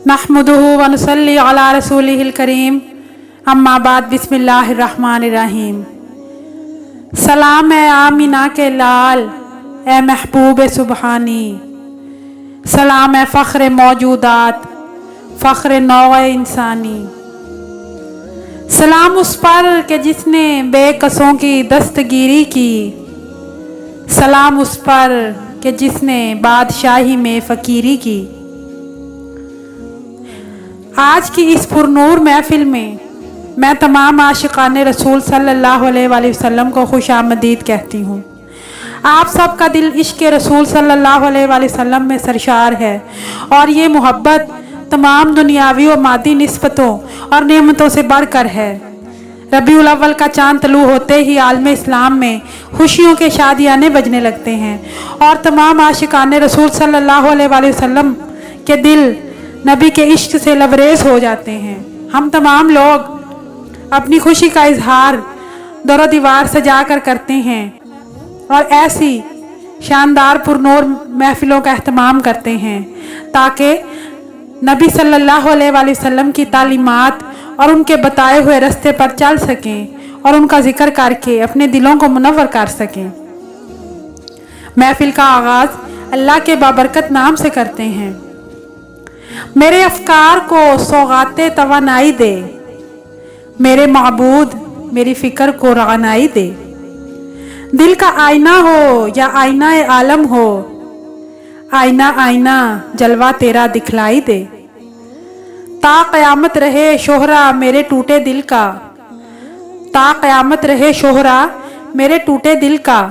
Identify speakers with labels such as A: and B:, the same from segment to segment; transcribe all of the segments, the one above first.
A: नहमदुहु व नुसल्ली अला रसूलिहिल करीम अम्मा बाद बिस्मिल्लाहिर्रहमानिर्रहीम। सलाम है आमीना के लाल ए महबूब सुबहानी, सलाम है फ़ख्र मौजूदात फ़ख्र नौए इंसानी। सलाम उस पर के जिसने बेकसों की दस्तगीरी की, सलाम उस पर के जिसने बादशाही में फ़कीरी की। आज की इस पुरनूर महफिल में मैं तमाम आशिकाने रसूल सल्लल्लाहु अलैहि वसल्लम को खुशामदीद कहती हूँ। आप सबका दिल इश्क़ रसूल सल्लल्लाहु अलैहि वसल्लम में सरशार है और ये मोहब्बत तमाम दुनियावी व मादी निस्बतों और नेमतों से बढ़कर है। रबीउल अव्वल का चाँद तलू होते ही आलम इस्लाम में खुशियों के शादियाने बजने लगते हैं और तमाम आशिकाने रसूल सल्लल्लाहु अलैहि वसल्लम के दिल नबी के इश्क से लबरेज हो जाते हैं। हम तमाम लोग अपनी खुशी का इजहार दरो दीवार सजा कर करते हैं और ऐसी शानदार पुरनूर महफिलों का अहतमाम करते हैं ताकि नबी सल्लल्लाहु अलैहि वसल्लम की तालीमात और उनके बताए हुए रास्ते पर चल सकें और उनका जिक्र करके अपने दिलों को मुनव्वर कर सकें। महफिल का आगाज़ अल्लाह के बाबरकत नाम से करते हैं। मेरे अफकार को सौगाते तवानाई दे, मेरे महबूद मेरी फ़िक्र को रानाई दे। दिल का आईना हो या आईना आलम हो, आईना आईना जलवा तेरा दिखलाई दे। ता क़यामत रहे शोहरा मेरे टूटे दिल का, ता क़यामत रहे शोहरा मेरे टूटे दिल का।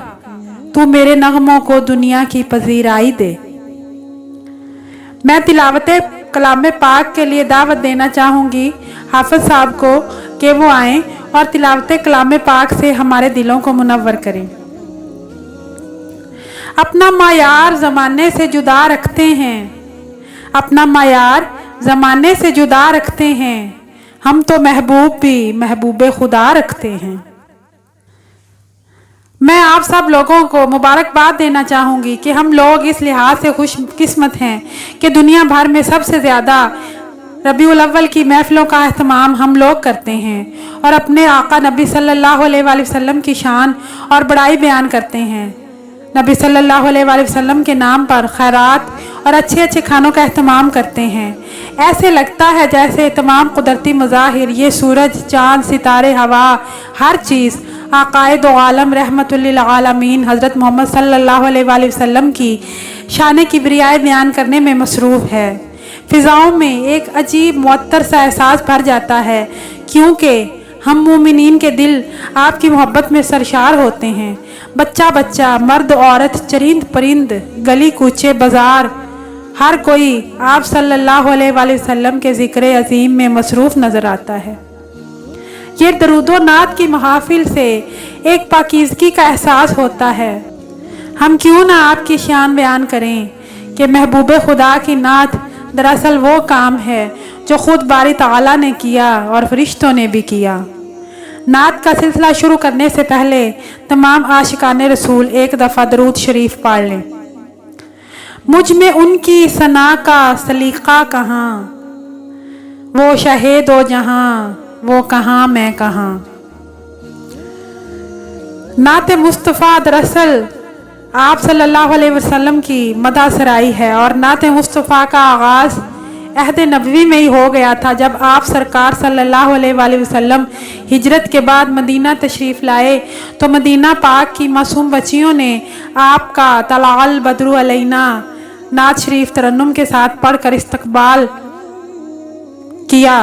A: तू मेरे नगमों को दुनिया की पजीराई दे। मैं तिलावते कलाम पाक के लिए दावत देना चाहूँगी हाफिज़ साहब को कि वो आएँ और तिलावत कलाम पाक से हमारे दिलों को मुनव्वर करें। अपना मायार ज़माने से जुदा रखते हैं, अपना मायार ज़माने से जुदा रखते हैं। हम तो महबूब भी महबूब खुदा रखते हैं। मैं आप सब लोगों को मुबारकबाद देना चाहूँगी कि हम लोग इस लिहाज से खुशकिस्मत हैं कि दुनिया भर में सबसे ज़्यादा रबीउल अव्वल की महफ़िलों का अहतमाम हम लोग करते हैं और अपने आका नबी सल्लल्लाहु अलैहि वसल्लम की शान और बड़ाई बयान करते हैं। नबी सल्लल्लाहु अलैहि वसल्लम के नाम पर खैरात और अच्छे अच्छे खानों का अहतमाम करते हैं। ऐसे लगता है जैसे तमाम कुदरती मज़ाहिर, ये सूरज चाँद सितारे हवा हर चीज़ आकाए दो आलम रहमतुल लिल आलमीन हज़रत मोहम्मद सल्लल्लाहु अलैहि वसल्लम की शान किबरियाए बयान करने में मसरूफ़ है। फ़िज़ाओं में एक अजीब मुअत्तर सा एहसास भर जाता है क्योंकि हम मोमिनीन के दिल आपकी मोहब्बत में सरशार होते हैं। बच्चा बच्चा, मर्द औरत, चरिंद परिंद, गली कूचे बाज़ार, हर कोई आप सल्लल्लाहु अलैहि वसल्लम के ज़िक्र अज़ीम में मसरूफ़ नज़र आता है। ये दरूदो नात की महफिल से एक पाकीज़गी का एहसास होता है। हम क्यों ना आपकी शान बयान करें कि महबूब खुदा की नात दरअसल वो काम है जो ख़ुद बारी ताला ने किया और फरिश्तों ने भी किया। नात का सिलसिला शुरू करने से पहले तमाम आशिकाने रसूल एक दफ़ा दरूद शरीफ पढ़ लें। मुझ में उनकी सना का सलीक़ा कहाँ, वो शहे दो जहाँ वो कहाँ मैं कहाँ। नात मुस्तफ़ा दरअसल आप सल्लल्लाहु अलैहि वसल्लम की मदा सराई है और नात मुस्तफ़ा का आगाज़ अहद नबवी में ही हो गया था जब आप सरकार सल्लल्लाहु अलैहि वसल्लम हिजरत के बाद मदीना तशरीफ़ लाए तो मदीना पाक की मासूम बच्चियों ने आपका तलाअल बदरु अलैना नात शरीफ तरन्नुम के साथ पढ़कर इस्तकबाल किया।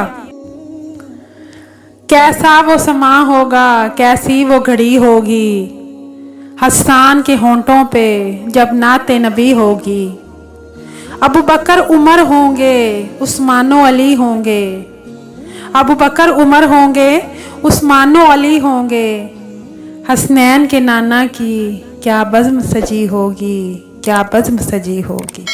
A: कैसा वो समा होगा, कैसी वो घड़ी होगी, हस्सान के होंठों पे जब नाते नबी होगी। अबू बकर उमर होंगे, उस्मानो अली होंगे, अबू बकर उमर होंगे, उस्मानो अली होंगे। हसनैन के नाना की क्या बज़्म सजी होगी, क्या बज़्म सजी होगी।